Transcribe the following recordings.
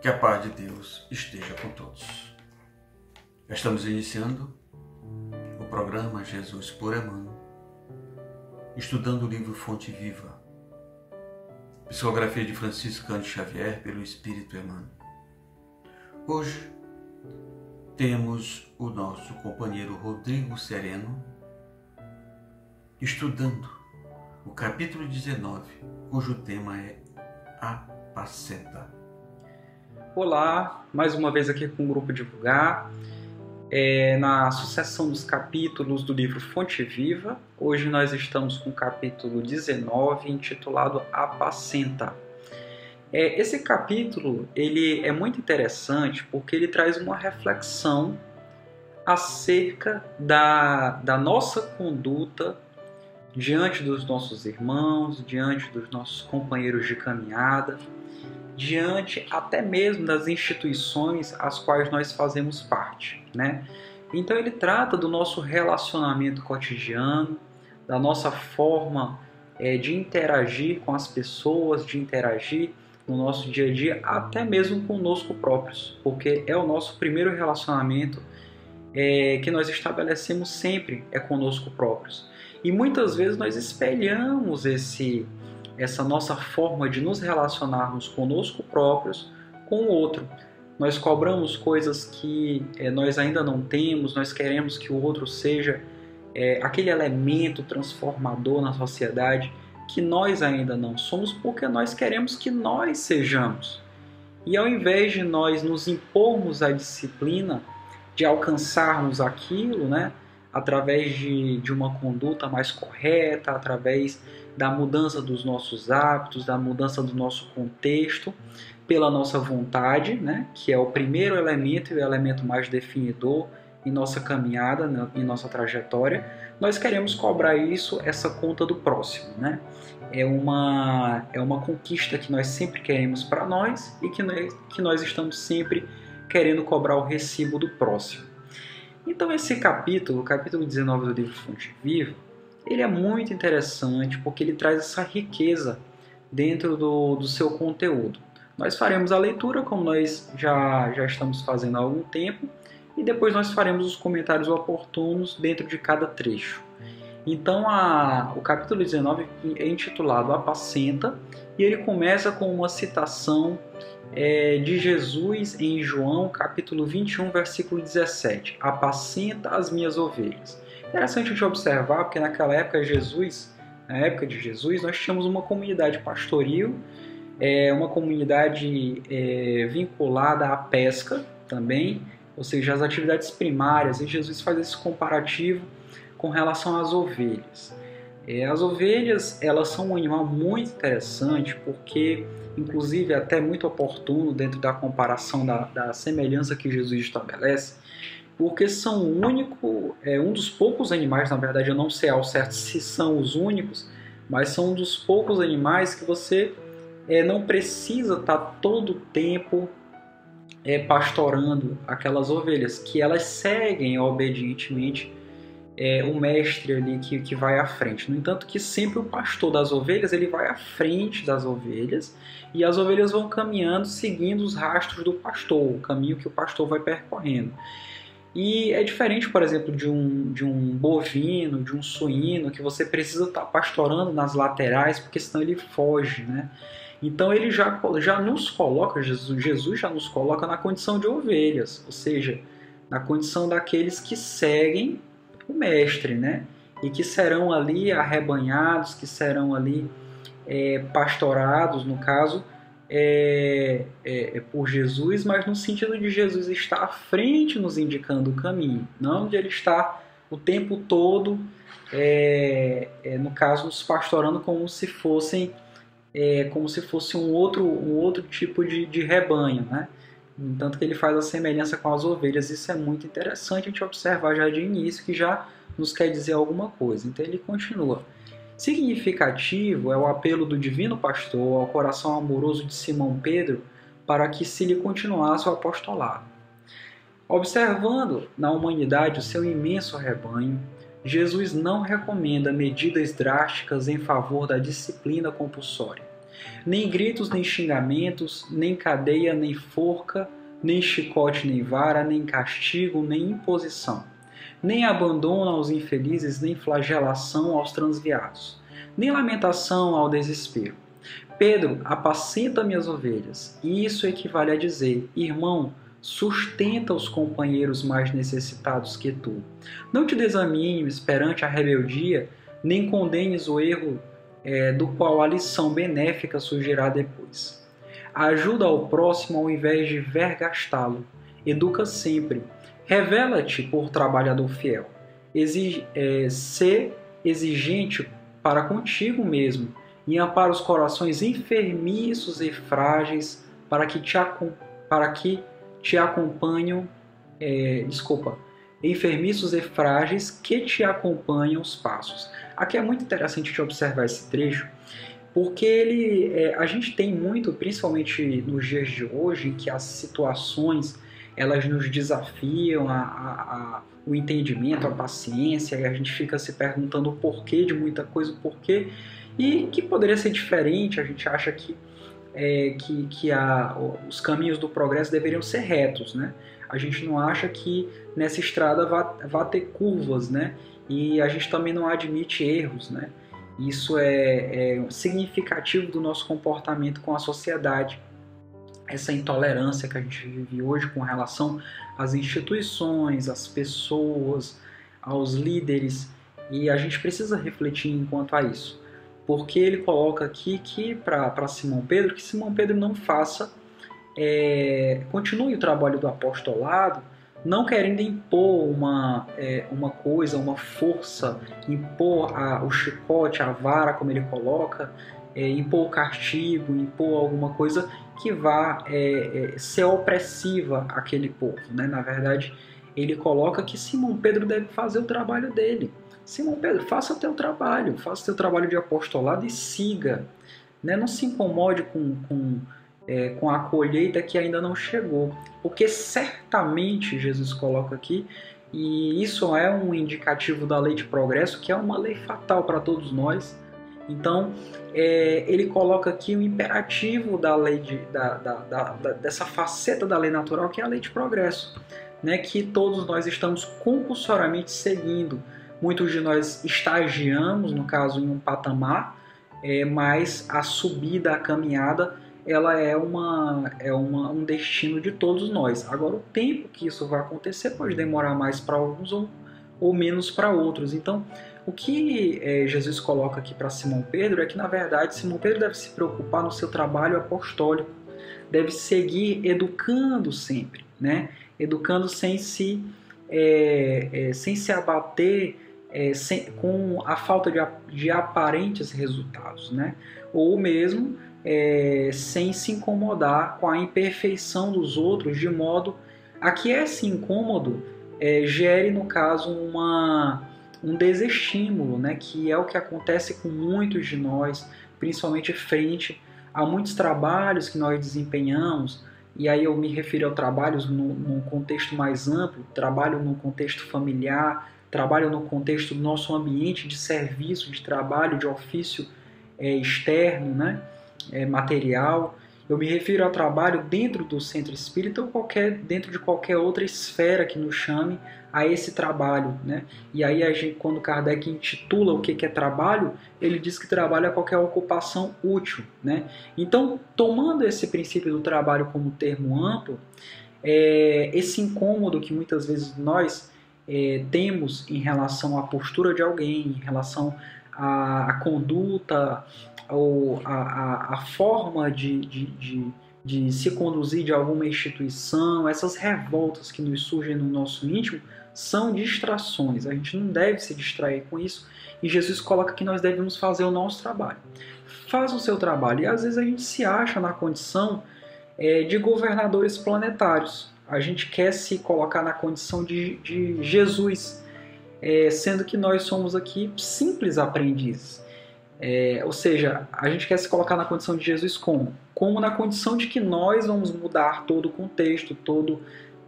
Que a paz de Deus esteja com todos. Estamos iniciando o programa Jesus por Emmanuel, estudando o livro Fonte Viva, psicografia de Francisco Cândido Xavier pelo Espírito Emmanuel. Hoje temos o nosso companheiro Rodrigo Sereno estudando o capítulo 19, cujo tema é Apacenta. Olá, mais uma vez aqui com o Grupo Divulgar, na sucessão dos capítulos do livro Fonte Viva. Hoje nós estamos com o capítulo 19, intitulado Apacenta. Esse capítulo ele é muito interessante porque ele traz uma reflexão acerca da nossa conduta diante dos nossos irmãos, diante dos nossos companheiros de caminhada, diante até mesmo das instituições às quais nós fazemos parte, né? Então ele trata do nosso relacionamento cotidiano, da nossa forma de interagir com as pessoas, de interagir no nosso dia a dia, até mesmo conosco próprios, porque é o nosso primeiro relacionamento que nós estabelecemos sempre conosco próprios. E muitas vezes nós espelhamos essa nossa forma de nos relacionarmos conosco próprios com o outro. Nós cobramos coisas que nós ainda não temos, nós queremos que o outro seja aquele elemento transformador na sociedade que nós ainda não somos, porque nós queremos que nós sejamos. E ao invés de nós nos impormos a disciplina de alcançarmos aquilo, né, através de uma conduta mais correta, através da mudança dos nossos hábitos, da mudança do nosso contexto, pela nossa vontade, né, que é o primeiro elemento e o elemento mais definidor em nossa caminhada, né, em nossa trajetória, nós queremos cobrar essa conta do próximo, né? É uma conquista que nós sempre queremos para nós e que nós estamos sempre querendo cobrar o recibo do próximo. Então esse capítulo, o capítulo 19 do livro Fonte Viva, ele é muito interessante porque ele traz essa riqueza dentro do seu conteúdo. Nós faremos a leitura, como nós já estamos fazendo há algum tempo, e depois nós faremos os comentários oportunos dentro de cada trecho. Então o capítulo 19 é intitulado Apacenta, e ele começa com uma citação de Jesus em João, capítulo 21, versículo 17. Apacenta as minhas ovelhas. Interessante a gente observar, porque na época de Jesus, nós tínhamos uma comunidade pastoril, uma comunidade vinculada à pesca também, ou seja, as atividades primárias, e Jesus faz esse comparativo com relação às ovelhas. As ovelhas, elas são um animal muito interessante, porque inclusive até muito oportuno dentro da comparação da semelhança que Jesus estabelece, porque são um dos poucos animais, na verdade eu não sei ao certo se são os únicos, mas são um dos poucos animais que você não precisa estar todo o tempo pastorando aquelas ovelhas, que elas seguem obedientemente o mestre ali que vai à frente. No entanto, que sempre o pastor das ovelhas ele vai à frente das ovelhas e as ovelhas vão caminhando seguindo os rastros do pastor, o caminho que o pastor vai percorrendo. E é diferente, por exemplo, de um bovino, de um suíno, que você precisa estar pastorando nas laterais, porque senão ele foge, né? Então ele já nos coloca, Jesus já nos coloca na condição de ovelhas, ou seja, na condição daqueles que seguem o mestre, né? E que serão ali arrebanhados, que serão ali pastorados, no caso, por Jesus, mas no sentido de Jesus estar à frente nos indicando o caminho, não de ele estar o tempo todo, no caso, nos pastorando como se fosse um outro tipo de rebanho, né? Tanto que ele faz a semelhança com as ovelhas. Isso é muito interessante a gente observar já de início, que já nos quer dizer alguma coisa. Então ele continua. Significativo é o apelo do divino pastor ao coração amoroso de Simão Pedro para que se lhe continuasse o apostolado. Observando na humanidade o seu imenso rebanho, Jesus não recomenda medidas drásticas em favor da disciplina compulsória. Nem gritos, nem xingamentos, nem cadeia, nem forca, nem chicote, nem vara, nem castigo, nem imposição. Nem abandono aos infelizes, nem flagelação aos transviados, nem lamentação ao desespero. Pedro, apacenta minhas ovelhas. E isso equivale a dizer: irmão, sustenta os companheiros mais necessitados que tu. Não te desanimes perante a rebeldia, nem condenes o erro do qual a lição benéfica surgirá depois. Ajuda ao próximo ao invés de vergastá-lo. Educa sempre. Revela-te por trabalhador fiel. Sê exigente para contigo mesmo e ampara os corações enfermiços e frágeis para que te acompanham, enfermiços e frágeis que te acompanham os passos. Aqui é muito interessante de observar esse trecho, porque a gente tem muito, principalmente nos dias de hoje, em que as situações elas nos desafiam o entendimento, a paciência, e a gente fica se perguntando o porquê de muita coisa, o porquê, e que poderia ser diferente. A gente acha que os caminhos do progresso deveriam ser retos, né? A gente não acha que nessa estrada vá ter curvas, né? E a gente também não admite erros, né? Isso é significativo do nosso comportamento com a sociedade. Essa intolerância que a gente vive hoje com relação às instituições, às pessoas, aos líderes, e a gente precisa refletir enquanto a isso. Porque ele coloca aqui que para Simão Pedro, que Simão Pedro não continue o trabalho do apostolado, não querendo impor uma coisa, uma força, impor o chicote, a vara, como ele coloca, impor o castigo, impor alguma coisa que vá ser opressiva àquele povo, né? Na verdade, ele coloca que Simão Pedro deve fazer o trabalho dele. Simão Pedro, faça teu trabalho de apostolado e siga, né? Não se incomode com a colheita que ainda não chegou, porque certamente Jesus coloca aqui, e isso é um indicativo da lei de progresso, que é uma lei fatal para todos nós. Então, ele coloca aqui o imperativo da lei dessa faceta da lei natural, que é a lei de progresso, né? Que todos nós estamos compulsoriamente seguindo. Muitos de nós estagiamos, no caso, em um patamar, mas a subida, a caminhada, ela é um destino de todos nós. Agora, o tempo que isso vai acontecer pode demorar mais para alguns ou menos para outros. Então, o que Jesus coloca aqui para Simão Pedro é que, na verdade, Simão Pedro deve se preocupar no seu trabalho apostólico, deve seguir educando sempre, né? Educando sem se abater com a falta de aparentes resultados, né? Ou mesmo sem se incomodar com a imperfeição dos outros, de modo a que esse incômodo gere, no caso, um desestímulo, né? Que é o que acontece com muitos de nós, principalmente frente a muitos trabalhos que nós desempenhamos. E aí eu me refiro a trabalhos num contexto mais amplo, trabalho no contexto familiar, trabalho no contexto do nosso ambiente de serviço, de trabalho, de ofício externo, né? Material. Eu me refiro ao trabalho dentro do centro espírita ou dentro de qualquer outra esfera que nos chame a esse trabalho, né? E aí, quando Kardec intitula o que é trabalho, ele diz que trabalho é qualquer ocupação útil, né? Então, tomando esse princípio do trabalho como termo amplo, esse incômodo que muitas vezes nós temos em relação à postura de alguém, em relação à conduta ou à forma de se conduzir de alguma instituição, essas revoltas que nos surgem no nosso íntimo são distrações. A gente não deve se distrair com isso, e Jesus coloca que nós devemos fazer o nosso trabalho. Faça o seu trabalho. E às vezes a gente se acha na condição de governadores planetários. A gente quer se colocar na condição de Jesus, sendo que nós somos aqui simples aprendizes. Ou seja, a gente quer se colocar na condição de Jesus como? Como na condição de que nós vamos mudar todo o contexto,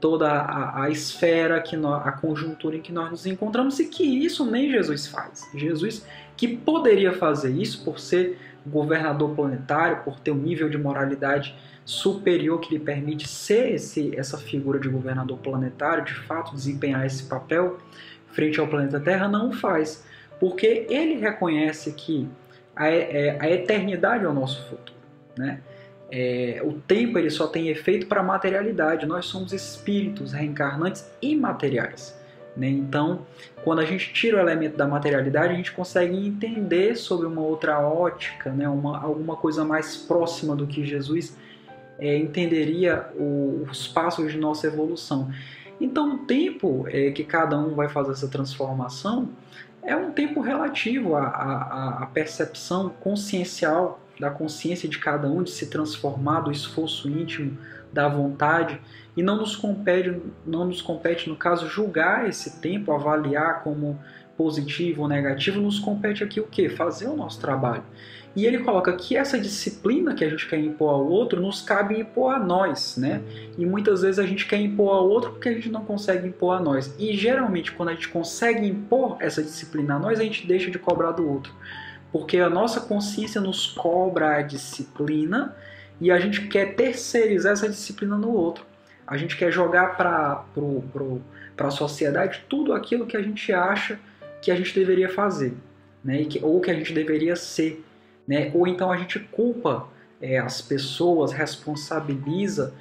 toda a esfera, a conjuntura em que nós nos encontramos, e que isso nem Jesus faz. Jesus, que poderia fazer isso por ser o governador planetário, por ter um nível de moralidade superior que lhe permite ser essa figura de governador planetário, de fato desempenhar esse papel frente ao planeta Terra, não o faz, porque ele reconhece que a eternidade é o nosso futuro, né? O tempo ele só tem efeito para a materialidade, nós somos espíritos reencarnantes imateriais, né? Então, quando a gente tira o elemento da materialidade, a gente consegue entender sobre uma outra ótica, né? Alguma coisa mais próxima do que Jesus entenderia os passos de nossa evolução. Então, o tempo que cada um vai fazer essa transformação é um tempo relativo à percepção consciencial da consciência de cada um, de se transformar, do esforço íntimo, da vontade, e não nos compete, no caso, julgar esse tempo, avaliar como positivo ou negativo, nos compete aqui o quê? Fazer o nosso trabalho. E ele coloca que essa disciplina que a gente quer impor ao outro, nos cabe impor a nós, né? E muitas vezes a gente quer impor ao outro porque a gente não consegue impor a nós. E geralmente quando a gente consegue impor essa disciplina a nós, a gente deixa de cobrar do outro. Porque a nossa consciência nos cobra a disciplina e a gente quer terceirizar essa disciplina no outro. A gente quer jogar para a sociedade tudo aquilo que a gente acha que a gente deveria fazer, né? Ou que a gente deveria ser, né? Ou então a gente culpa as pessoas, responsabiliza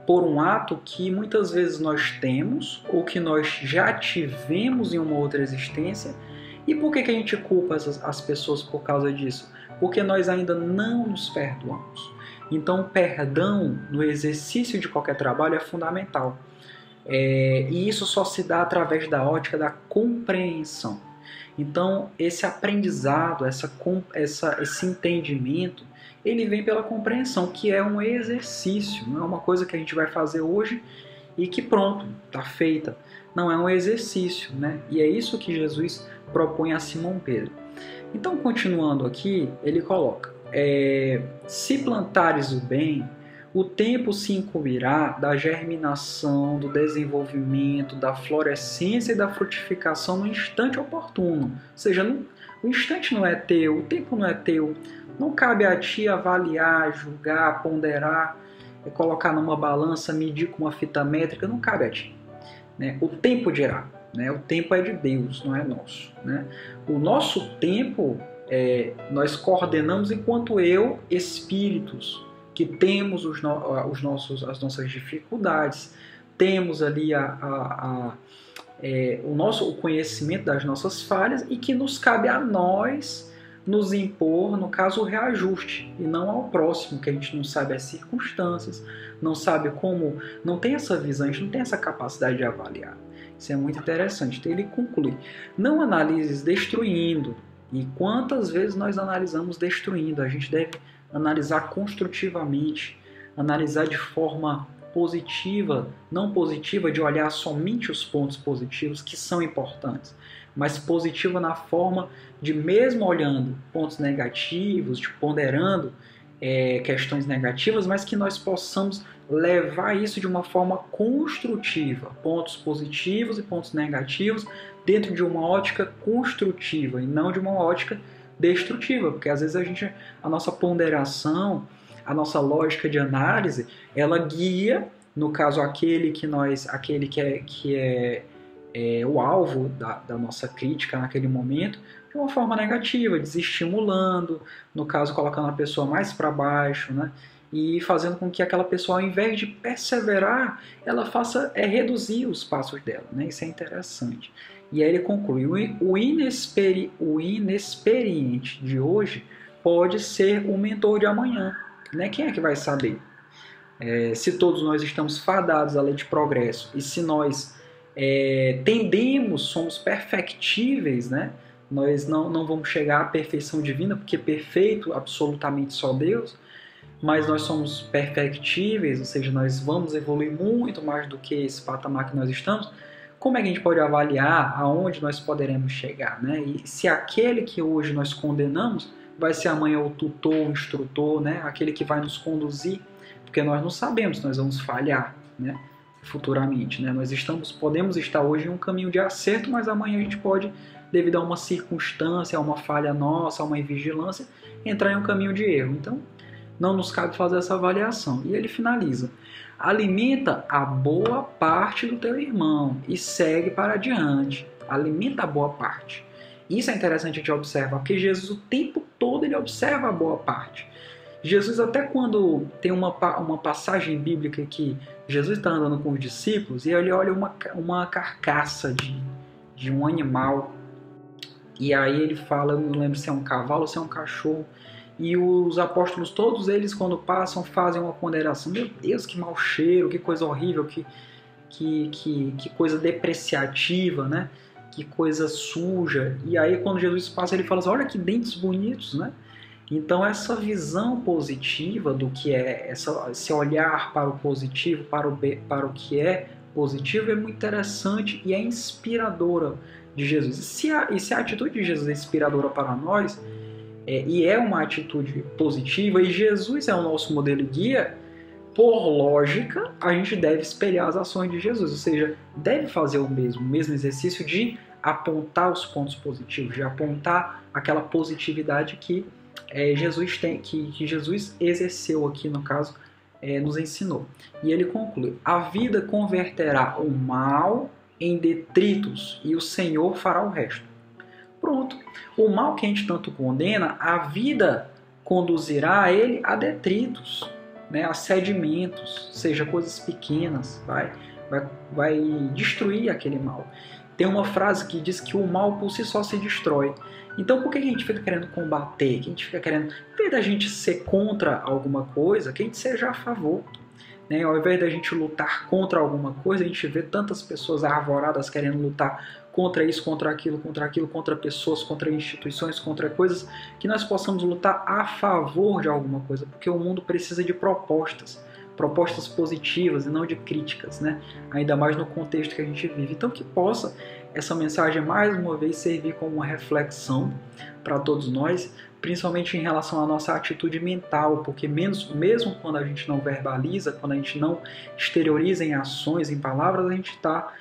por um ato que muitas vezes nós temos ou que nós já tivemos em uma outra existência. E por que a gente culpa as pessoas por causa disso? Porque nós ainda não nos perdoamos. Então, o perdão no exercício de qualquer trabalho é fundamental. E isso só se dá através da ótica da compreensão. Então, esse aprendizado, esse entendimento, ele vem pela compreensão, que é um exercício, não é uma coisa que a gente vai fazer hoje e que pronto, está feita. Não, é um exercício, né? E é isso que Jesus propõe a Simão Pedro. Então, continuando aqui, ele coloca: se plantares o bem, o tempo se incumbirá da germinação, do desenvolvimento, da florescência e da frutificação no instante oportuno. Ou seja, o instante não é teu, o tempo não é teu. Não cabe a ti avaliar, julgar, ponderar, colocar numa balança, medir com uma fita métrica, não cabe a ti, né? O tempo dirá, né? O tempo é de Deus, não é nosso, né? O nosso tempo nós coordenamos enquanto espíritos, que temos as nossas dificuldades, temos ali o conhecimento das nossas falhas e que nos cabe a nós nos impor, no caso, o reajuste, e não ao próximo, que a gente não sabe as circunstâncias, não sabe como, não tem essa visão, a gente não tem essa capacidade de avaliar. Isso é muito interessante. Então ele conclui: não analises destruindo. E quantas vezes nós analisamos destruindo? A gente deve analisar construtivamente, analisar de forma positiva, não positiva de olhar somente os pontos positivos que são importantes, mas positiva na forma de, mesmo olhando pontos negativos, de ponderando questões negativas, mas que nós possamos levar isso de uma forma construtiva, pontos positivos e pontos negativos dentro de uma ótica construtiva e não de uma ótica destrutiva, porque às vezes a nossa ponderação, a nossa lógica de análise, ela guia, no caso, aquele que é o alvo da nossa crítica naquele momento, de uma forma negativa, desestimulando, no caso, colocando a pessoa mais para baixo, né? E fazendo com que aquela pessoa, ao invés de perseverar, ela faça reduzir os passos dela, né? Isso é interessante. E aí ele conclui: o inexperiente de hoje pode ser o mentor de amanhã, né? Quem é que vai saber? Se todos nós estamos fadados à lei de progresso e se nós somos perfectíveis, né? Nós não vamos chegar à perfeição divina, porque perfeito absolutamente só Deus, mas nós somos perfectíveis, ou seja, nós vamos evoluir muito mais do que esse patamar que nós estamos. Como é que a gente pode avaliar aonde nós poderemos chegar, né? E se aquele que hoje nós condenamos vai ser amanhã o tutor, o instrutor, né? Aquele que vai nos conduzir, porque nós não sabemos, nós vamos falhar, né? futuramente, né? Nós podemos estar hoje em um caminho de acerto, mas amanhã a gente pode, devido a uma circunstância, a uma falha nossa, a uma invigilância, entrar em um caminho de erro. Então, não nos cabe fazer essa avaliação. E ele finaliza: alimenta a boa parte do teu irmão e segue para adiante. Alimenta a boa parte. Isso é interessante a gente observar, porque Jesus o tempo todo ele observa a boa parte. Jesus, até quando tem uma passagem bíblica que Jesus está andando com os discípulos e ele olha uma carcaça de um animal, e aí ele fala, eu não lembro se é um cavalo ou se é um cachorro, e os apóstolos, todos eles, quando passam, fazem uma ponderação: meu Deus, que mau cheiro, que coisa horrível, que coisa depreciativa, né? Que coisa suja. E aí quando Jesus passa, ele fala assim: olha que dentes bonitos, né? Então essa visão positiva do que é, esse olhar para o positivo, para o que é positivo, é muito interessante e é inspiradora de Jesus. E se a atitude de Jesus é inspiradora para nós, e é uma atitude positiva, e Jesus é o nosso modelo e guia, por lógica, a gente deve espelhar as ações de Jesus, ou seja, deve fazer o mesmo exercício de apontar os pontos positivos, de apontar aquela positividade que Jesus tem, que Jesus exerceu aqui, no caso, nos ensinou. E ele conclui: a vida converterá o mal em detritos e o Senhor fará o resto. Pronto. O mal que a gente tanto condena, a vida conduzirá ele a detritos, né, a sedimentos, seja coisas pequenas, vai destruir aquele mal. Tem uma frase que diz que o mal por si só se destrói. Então por que a gente fica querendo combater? Que a gente fica querendo, ao invés da gente ser contra alguma coisa, que a gente seja a favor. Né? Ao invés da gente lutar contra alguma coisa, a gente vê tantas pessoas arvoradas querendo lutar contra isso, contra aquilo, contra pessoas, contra instituições, contra coisas, que nós possamos lutar a favor de alguma coisa, porque o mundo precisa de propostas positivas e não de críticas, né? Ainda mais no contexto que a gente vive. Então que possa essa mensagem mais uma vez servir como uma reflexão para todos nós, principalmente em relação à nossa atitude mental, porque mesmo quando a gente não verbaliza, quando a gente não exterioriza em ações, em palavras, a gente está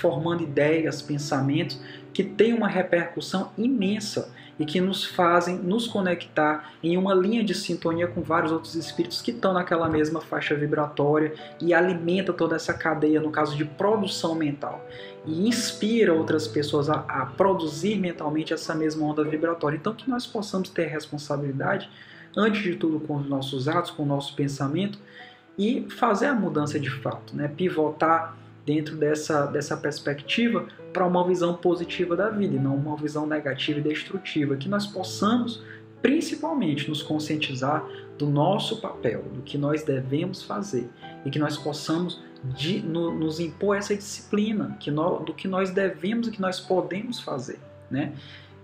formando ideias, pensamentos que têm uma repercussão imensa e que nos fazem nos conectar em uma linha de sintonia com vários outros espíritos que estão naquela mesma faixa vibratória e alimenta toda essa cadeia, no caso de produção mental, e inspira outras pessoas a produzir mentalmente essa mesma onda vibratória. Então que nós possamos ter responsabilidade, antes de tudo, com os nossos atos, com o nosso pensamento, e fazer a mudança de fato, né? Pivotar dentro dessa perspectiva para uma visão positiva da vida e não uma visão negativa e destrutiva, que nós possamos principalmente nos conscientizar do nosso papel, do que nós devemos fazer e que nós possamos nos impor essa disciplina do que nós devemos e que nós podemos fazer, né?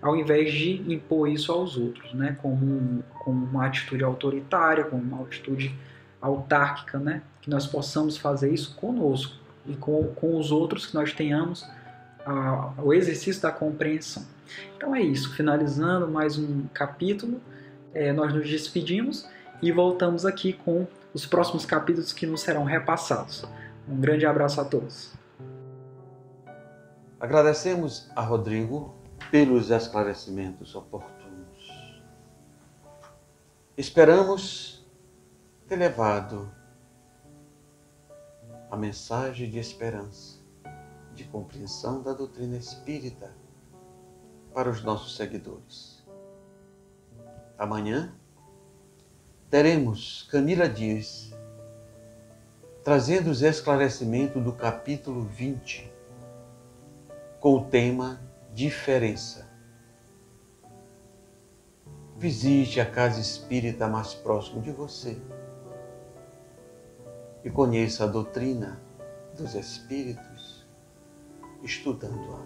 Ao invés de impor isso aos outros, né? Como uma atitude autoritária, como uma atitude autárquica, né? Que nós possamos fazer isso conosco e com os outros, que nós tenhamos o exercício da compreensão. Então é isso, finalizando mais um capítulo, nós nos despedimos e voltamos aqui com os próximos capítulos que nos serão repassados. Um grande abraço a todos. Agradecemos a Rodrigo pelos esclarecimentos oportunos. Esperamos ter levado a mensagem de esperança, de compreensão da doutrina espírita para os nossos seguidores. Amanhã teremos Camila Dias trazendo os esclarecimentos do capítulo 20 com o tema Diferença. Visite a casa espírita mais próxima de você e conheça a doutrina dos espíritos estudando-a.